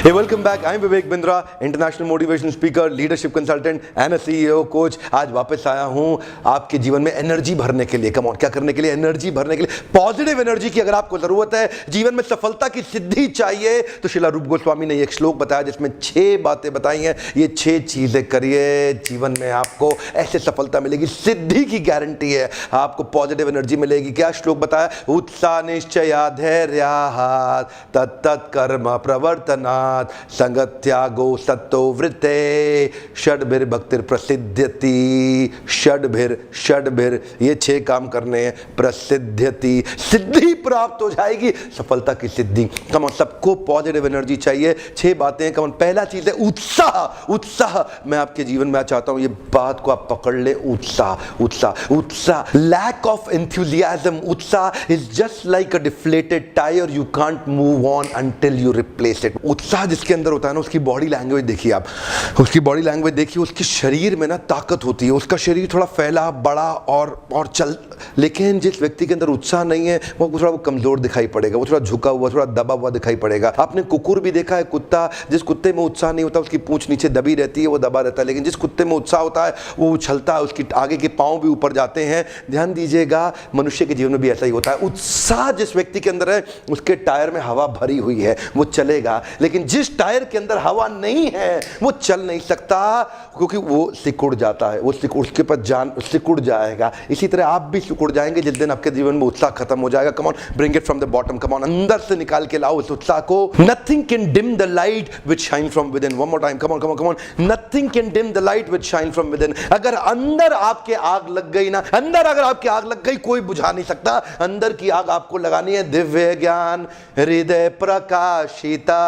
Hey, welcome back. I'm Vivek Bindra, international motivation speaker, leadership consultant and a CEO coach. आज वापस आया हूँ आपके जीवन में एनर्जी भरने के लिए। कम ऑन, क्या करने के लिए? एनर्जी भरने के लिए। पॉजिटिव एनर्जी की अगर आपको जरूरत है, जीवन में सफलता की सिद्धि चाहिए, तो श्रील रूप गोस्वामी ने एक श्लोक बताया जिसमें 6 बातें बताई हैं। ये 6 चीजें करिए, जीवन में आपको ऐसे सफलता मिलेगी, सिद्धि की गारंटी है। आपको पॉजिटिव एनर्जी मिलेगी। क्या श्लोक बताया? उत्साह निश्चया धैर्य तत्त कर्म प्रवर्तना संगत्यागो सत्तो वृत्ते षड्भिर भक्तिर प्रसिद्ध्यति। षड्भिर ये 6 काम करने हैं। प्रसिद्ध्यति, सिद्धि प्राप्त हो जाएगी, सफलता की सिद्धि। कम सबको पॉजिटिव एनर्जी चाहिए। 6 बातें। कम पहला चीज है उत्साह। मैं आपके जीवन में चाहता हूं ये बात को आप पकड़ ले। उत्साह, लैक ऑफ एंथुसियाज्म। उत्साह is just like a deflated tyre, you can't move on until you replace it. उत्साह जिसके अंदर होता है ना, उसकी बॉडी लैंग्वेज देखिए आप, उसकी बॉडी लैंग्वेज देखिए, उसके शरीर में ना ताकत होती है, उसका शरीर थोड़ा फैला बड़ा और चल। लेकिन जिस व्यक्ति के अंदर उत्साह नहीं है वो थोड़ा कमजोर दिखाई पड़ेगा, वो थोड़ा झुका हुआ, थोड़ा दबा हुआ दिखाई पड़ेगा। आपने कुकुर भी देखा है, कुत्ता, जिस कुत्ते में उत्साह नहीं होता उसकी पूंछ नीचे दबी रहती है, वो दबा रहता है। लेकिन जिस कुत्ते में उत्साह होता है वो उछलता है, उसकी आगे के पांव भी ऊपर जाते हैं। ध्यान दीजिएगा, मनुष्य के जीवन में भी ऐसा ही होता है। उत्साह जिस व्यक्ति के अंदर है उसके टायर में हवा भरी हुई है, वो चलेगा। लेकिन जिस टायर के अंदर हवा नहीं है वो चल नहीं सकता, क्योंकि वो सिकुड़ जाता है, वो उसके पर जान सिकुड़ जाएगा। इसी तरह आप भी सिकुड़ जाएंगे जिस दिन आपके जीवन में उत्साह खत्म हो जाएगा। कम on, bring it from the bottom. Come on, अंदर से निकाल के लाओ उस उत्साह को। Nothing can dim the light which shine from with in. One more time, come on. Nothing can dim the light which shine from with in. अगर अंदर आपके आग लग गई ना, अंदर अगर आपकी आग लग गई, कोई बुझा नहीं सकता। अंदर की आग आपको लगानी है। दिव्य ज्ञान हृदय प्रकाशिता।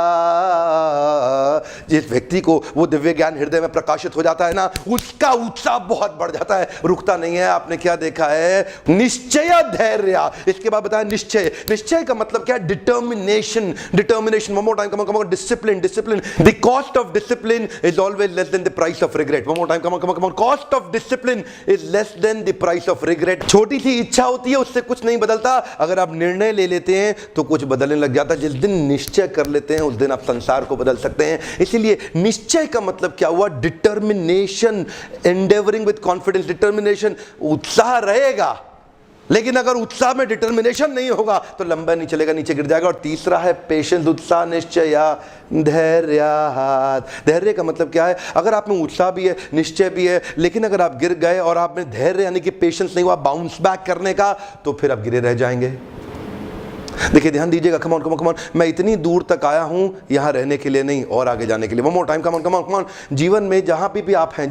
जिस व्यक्ति को वो दिव्य ज्ञान हृदय में प्रकाशित हो जाता है ना, उसका उत्साह बहुत बढ़ जाता है, रुकता नहीं है। आपने क्या देखा है? निश्चय धैर्य। इसके बाद बताया निश्चय का मतलब क्या है? Determination. One more time, come on. Discipline. The cost of discipline is always less than the price of regret. One more time, come on. Cost of discipline is less than the price of regret. छोटी सी इच्छा होती है, उससे कुछ नहीं बदलता। अगर आप निर्णय ले लेते हैं तो कुछ बदलने लग जाता है। जिस दिन निश्चय कर लेते हैं उस दिन आप संसार को बदल सकते हैं। इसीलिए निश्चय का मतलब क्या हुआ? Determination, endeavouring with confidence. Determination, उत्साह रहेगा, लेकिन अगर उत्साह में डिटर्मिनेशन नहीं होगा तो लंबा नहीं चलेगा, नीचे गिर जाएगा। और तीसरा है पेशेंस। उत्साह निश्चय धैर्य। धैर्य का मतलब क्या है? अगर आप में उत्साह भी है, निश्चय भी है, लेकिन अगर आप गिर गए और आप में धैर्य यानी कि पेशेंस नहीं हुआ बाउंस बैक करने का, तो फिर आप गिरे रह जाएंगे। देखिए, ध्यान दीजिएगा। Come on. मैं इतनी दूर तक आया हूं यहां रहने के लिए नहीं, और आगे जाने के लिए। One more time, come on. जीवन में जहां भी आप हैं,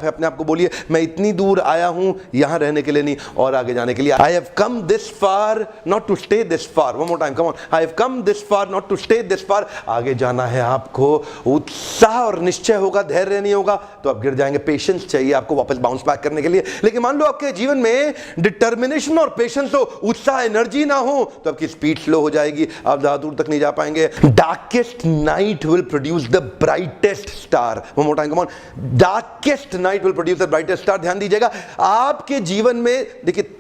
अपने आप को बोलिए, मैं इतनी दूर आया हूं यहां रहने के लिए नहीं, और आगे जाने के लिए। I have come this far not to stay this far. One more time, come on. I have come this far not to stay this far. आगे जाना है आपको। उत्साह और निश्चय होगा, धैर्य नहीं होगा तो आप गिर जाएंगे। पेशेंस चाहिए आपको वापस बाउंस बैक करने के लिए। लेकिन मान लो आपके जीवन में डिटर्मिनेशन और पेशेंस हो, उत्साह एनर्जी ना हो, तो आपकी स्पीड स्लो हो जाएगी, आप ज्यादा दूर तक नहीं जा पाएंगे। Darkest night will produce the brightest star. One more time, come on. Darkest night will produce the brightest star. ध्यान दीजिएगा, आपके जीवन में देखिए,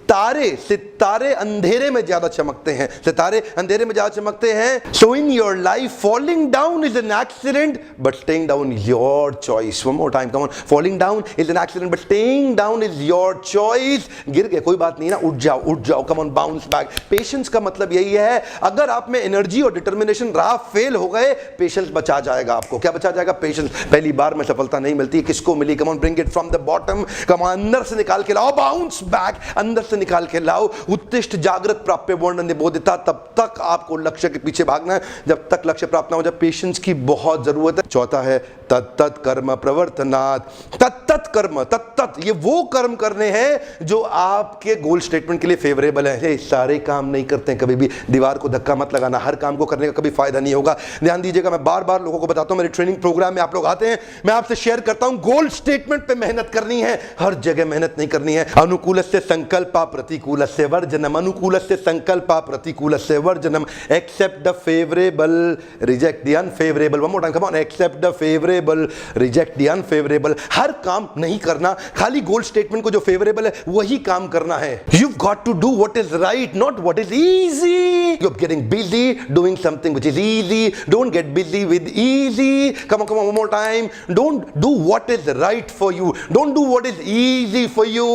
सितारे अंधेरे में ज्यादा चमकते हैं। सितारे अंधेरे में ज्यादा चमकते हैं। So in your life falling down is an accident but staying down is your choice. One more time, come on. Falling down is an accident but staying down is your choice. गिर गए, कोई बात नहीं ना, उठ जाओ। Come on, bounce back. Patience का मतलब यही है, अगर आप में एनर्जी और डिटर्मिनेशन रहा, फेल हो गए, पेशेंस बचा जाएगा आपको। क्या बचा जाएगा? पेशेंस। पहली बार में सफलता नहीं मिलती, किसको मिली? Come on, bring it from the bottom. Come on, अंदर से निकाल के लाओ, बाउंस बैक, अंदर से निकाल के लाओ। उत्तिष्ठ जागृत प्राप्य वर्णन बोधिता। तब तक आपको लक्ष्य के पीछे भागना है जब तक लक्ष्य प्राप्त ना हो जाए। पेशेंस की बहुत जरूरत है। चौथा है तत्त कर्म प्रवर्तनात्। तत्त कर्म, ये वो कर्म करने हैं जो आपके गोल स्टेटमेंट के लिए फेवरेबल है। सारे काम नहीं करते हैं, कभी भी दीवार को धक्का मत लगाना, हर काम को करने का कभी फायदा नहीं होगा। ध्यान दीजिएगा, मैं बार बार लोगों को बताता हूं, मेरे ट्रेनिंग प्रोग्राम में आप लोग आते हैं, मैं आपसे शेयर करता हूं, गोल स्टेटमेंट पे मेहनत करनी है, हर जगह मेहनत नहीं करनी है। अनुकूल से संकल्प प्रतिकूलस्य वर्जनम, अनुकूलस्य संकल्पा प्रतिकूलस्य वर्जनम, accept the favourable reject the unfavourable. One more time, come on, accept the favourable reject the unfavourable. हर काम नहीं करना, खाली गोल स्टेटमेंट को जो फेवरेबल है वही काम करना है। You got to do what is right, not what is easy. You are getting busy doing something which is easy, don't get busy with easy. Come on one more time, don't do what is right for you, don't do what is easy for you,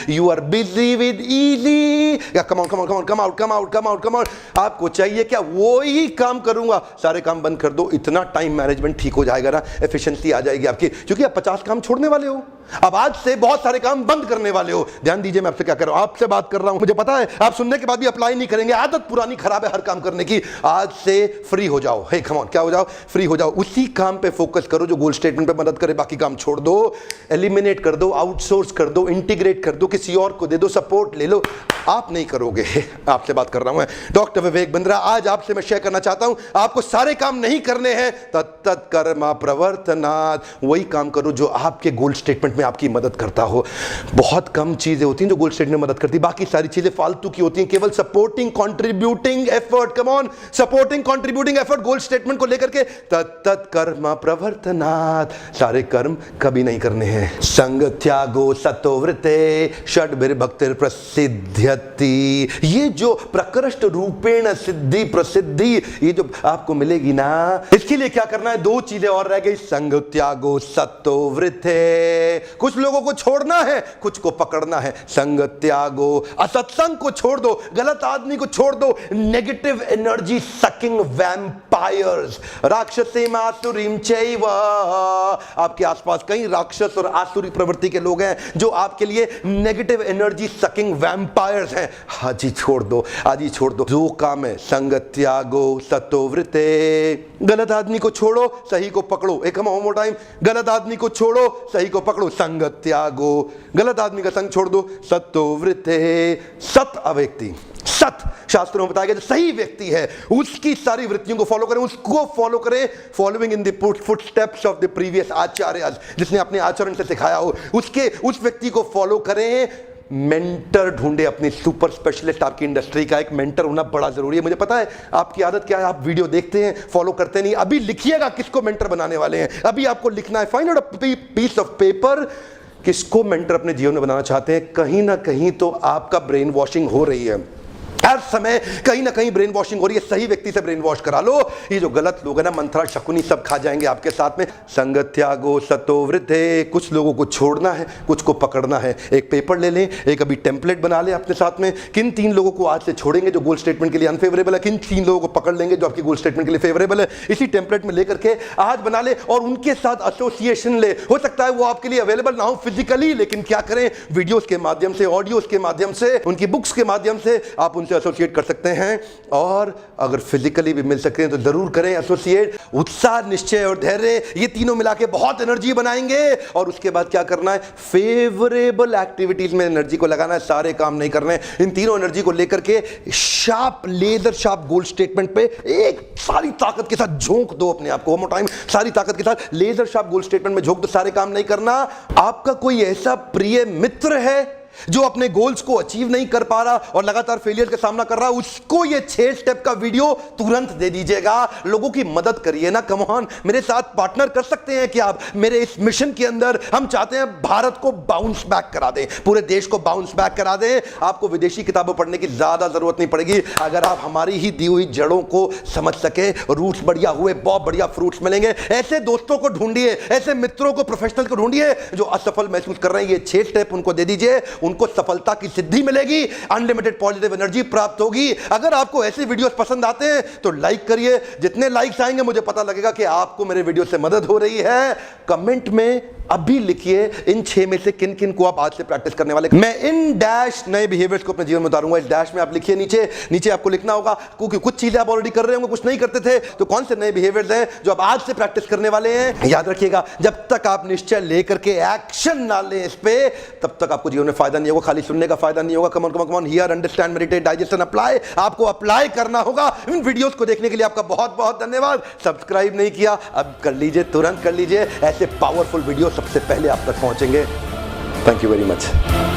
you are busy with easy। come on come out। आपको चाहिए क्या? वो ही काम करूंगा, सारे काम बंद कर दो, इतना टाइम मैनेजमेंट ठीक हो जाएगा ना, एफिशिएंसी आ जाएगी आपकी, क्योंकि आप 50 काम छोड़ने वाले हो। अब आज से बहुत सारे काम बंद करने वाले हो। ध्यान दीजिए मैं आपसे क्या कर रहा हूं, आपसे बात कर रहा हूं, मुझे पता है आप सुनने के बाद भी अप्लाई नहीं करेंगे, आदत पुरानी खराब है हर काम करने की। आज से फ्री हो जाओ, हे कम ऑन, क्या हो जाओ? फ्री हो जाओ, उसी काम पे फोकस करो जो गोल स्टेटमेंट पे मदद करे, बाकी काम छोड़ दो, एलिमिनेट कर दो, आउटसोर्स कर दो, इंटीग्रेट कर दो, किसी और को दे दो, सपोर्ट ले लो। आप नहीं करोगे। आपसे बात कर रहा हूं मैं, डॉक्टर विवेक बिंद्रा। आज आपसे मैं शेयर करना चाहता हूं, आपको सारे काम नहीं करने हैं, तत्त कर्मा प्रवर्तनात्, वही काम करो जो आपके गोल स्टेटमेंट में आपकी मदद करता हो। बहुत कम चीजें होती हैं जो गोल स्टेटमेंट में मदद करती, बाकी सारी चीजें फालतू की होती हैं, केवल supporting contributing effort. Come on, supporting contributing effort goal statement को लेकर के, तत्त कर्मा प्रवर्तनात्, सारे कर्म कभी नहीं करने हैं। संग त्यागो सतोवृते षड्भिर्भक्तिर प्रसिद्ध्यति। ये जो प्रकृष्ट रूपेण सिद्धि प्रसिद्धि, ये जो आपको मिलेगी ना, इसके लिए क्या करना है? दो चीजें और रह गई, संग त्यागो सतोवृते। कुछ लोगों को छोड़ना है, कुछ को पकड़ना है। संग त्यागो, असत्संग को छोड़ दो, गलत आदमी को छोड़ दो, नेगेटिव एनर्जी सकिंग वैम्पायर्स, राक्षसीम आसुरीम चैव। आपके आसपास कई राक्षस और आसुरी प्रवृत्ति के लोग हैं जो आपके लिए नेगेटिव एनर्जी सकिंग वैम्पायर्स हैं। आज ही छोड़ दो, आज ही छोड़ दो। दो काम है, संग त्यागो सतोवृते। गलत आदमी को छोड़ो, सही को पकड़ो। एक हम मोर टाइम, गलत आदमी को छोड़ो, सही को पकड़ो। संग त्यागो, गलत आदमी का संग छोड़ दो, सतोवृते। सत अव्यक्ति, सत शास्त्रों में बताया गया जो सही व्यक्ति है उसकी सारी वृत्तियों को फॉलो करें, उसको फॉलो करें, following in the footsteps of the previous acharyas, जिसने अपने आचरण से सिखाया हो, उसके उस व्यक्ति को फॉलो करें। मेंटर ढूंढे, अपनी सुपर स्पेशलिस्ट। आपकी इंडस्ट्री का एक मेंटर होना बड़ा जरूरी है। मुझे पता है आपकी आदत क्या है, आप वीडियो देखते हैं, फॉलो करते नहीं। अभी लिखिएगा किसको मेंटर बनाने वाले हैं, अभी आपको लिखना है। Find out a piece of paper, किसको मेंटर अपने जीवन में बनाना चाहते हैं। कहीं ना कहीं तो आपका ब्रेन वॉशिंग हो रही है, हर समय कहीं ना कहीं ब्रेन वॉशिंग हो रही है। सही व्यक्ति से ब्रेन वॉश करा लो। ये जो गलत लोग हैं ना, मंत्रा शकुनी सब खा जाएंगे आपके साथ में। संग त्यागो सतोवृते, कुछ लोगों को छोड़ना है, कुछ को पकड़ना है। एक पेपर ले लें, एक अभी टेम्पलेट बना लें अपने साथ में, किन 3 लोगों को आज से छोड़ेंगे जो गोल स्टेटमेंट के लिए अनफेवरेबल है, किन 3 लोगों को पकड़ लेंगे जो आपकी गोल स्टेटमेंट के लिए फेवरेबल है। इसी टेम्पलेट में लेकर के आज बना ले और उनके साथ एसोसिएशन ले। हो सकता है वो आपके लिए अवेलेबल ना हो फिजिकली, लेकिन क्या करें, वीडियोस के माध्यम से, ऑडियोस के माध्यम से, उनकी बुक्स के माध्यम से आप उनसे एसोसिएट कर सकते हैं। और अगर फिजिकली भी मिल सकते हैं तो जरूर करें एसोसिएट। उत्साह, निश्चय और धैर्य, ये तीनों मिला के बहुत एनर्जी बनाएंगे। और उसके बाद क्या करना है, फेवरेबल एक्टिविटीज में एनर्जी को लगाना है, सारे काम नहीं करने। इन तीनों एनर्जी को लेकर के शार्प, लेजर शार्प गोल स्टेटमेंट पे एक सारी ताकत के साथ झोंक दो अपने आप को। वन टाइम, सारी ताकत के साथ लेजर शार्प गोल स्टेटमेंट में झोंक दो, सारे काम नहीं करना। आपका कोई ऐसा प्रिय मित्र है जो अपने गोल्स को अचीव नहीं कर पा रहा और लगातार फेलियर का सामना कर रहा है, उसको ये 6 स्टेप का वीडियो तुरंत दे दीजिएगा। लोगों की मदद करिए ना। कम ऑन, मेरे साथ पार्टनर कर सकते हैं कि आप मेरे इस मिशन के अंदर। हम चाहते हैं भारत को बाउंस बैक करा दें, पूरे देश को बाउंस बैक करा दें। आपको विदेशी किताबें पढ़ने की ज्यादा जरूरत नहीं पड़ेगी अगर आप हमारी ही दी हुई जड़ों को समझ सके। रूट्स बढ़िया हुए, बहुत बढ़िया फ्रूट्स मिलेंगे। ऐसे दोस्तों को ढूंढिए, ऐसे मित्रों को, प्रोफेशनल को ढूंढिए जो असफल महसूस कर रहे हैं। ये 6 स्टेप उनको दे दीजिए, उनको सफलता की सिद्धि मिलेगी, अनलिमिटेड पॉजिटिव एनर्जी प्राप्त होगी। अगर आपको ऐसे वीडियोस पसंद आते हैं तो लाइक करिए। जितने लाइक्स आएंगे मुझे पता लगेगा कि आपको मेरे वीडियो से मदद हो रही है। कमेंट में अभी लिखिए इन 6 में से किन किन को आप आज से प्रैक्टिस करने वाले। मैं इन डैश नए बिहेवियर्स को अपने जीवन में उतारूंगा। इस डैश में आप लिखिए, नीचे आपको लिखना होगा, क्योंकि कुछ चीजें आप ऑलरेडी कर रहे होंगे, कुछ नहीं करते थे, तो कौन से नए बिहेवियर्स हैं जो आप आज से प्रैक्टिस करने वाले हैं। याद रखिएगा, जब तक आप निश्चय लेकर के एक्शन ना लें इस पे, तब तक आपको जीवन में फायदा नहीं होगा। खाली सुनने का फायदा नहीं होगा। Come on, here, understand, meditate, digest and apply. आपको अप्लाई करना होगा। इन वीडियोस को देखने के लिए आपका बहुत बहुत धन्यवाद। सब्सक्राइब नहीं किया, अब कर लीजिए, तुरंत कर लीजिए। ऐसे पावरफुल वीडियो सबसे पहले आप तक पहुंचेंगे। Thank you very much.